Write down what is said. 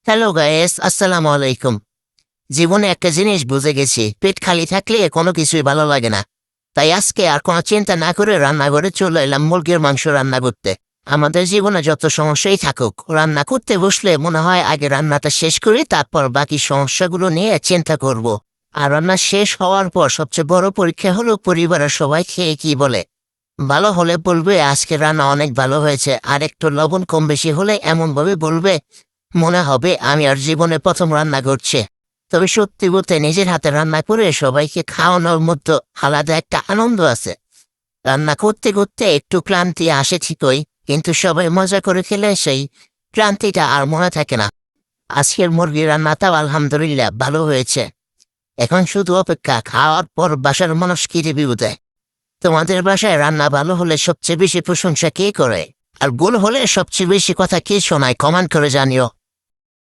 Hello guys, আসসালামু আলাইকুম। জীবনে একটা জিনিস বুঝে গেছি, পেট খালি থাকলে কোনো কিছুই ভালো লাগে না। তাই আজকে আর কোনো চিন্তা না করে রান্নাঘরে চলে এলাম মুরগির মাংস রান্না করতে। আমাদের জীবনে যত সমস্যাই থাকুক, রান্না করতে বসলে মনে হয় আগে রান্নাটা শেষ করি, তারপর বাকি সমস্যাগুলো নিয়ে চিন্তা করব। আর রান্না শেষ হওয়ার পর সবচেয়ে বড় পরীক্ষা হলো পরিবারের সবাই খেয়ে কি বলে। ভালো হলে বলবে আজকে রান্না অনেক ভালো হয়েছে, আর একটু লবণ কম বেশি হলে এমনভাবে বলবে মনে হবে আমি আর জীবনে প্রথম রান্না করছে। তবে সত্যি বলতে নিজের হাতে রান্না করে সবাইকে খাওয়ানোর মধ্যে আলাদা একটা আনন্দ আছে। রান্না করতে করতে একটু ক্লান্তি আসে ঠিকই, কিন্তু সবাই মজা করে খেলে সেই ক্লান্তিটা আর মনে থাকে না। আজকের মুরগির রান্নাটাও আলহামদুলিল্লাহ ভালো হয়েছে। এখন শুধু অপেক্ষা, খাওয়ার পর বাসার মানুষ কি রিভিউ দেয়। তোমাদের বাসায় রান্না ভালো হলে সবচেয়ে বেশি প্রশংসা কে করে? আর ভুল হলে সবচেয়ে বেশি কথা কে শোনায়? কমেন্ট করে জানিও।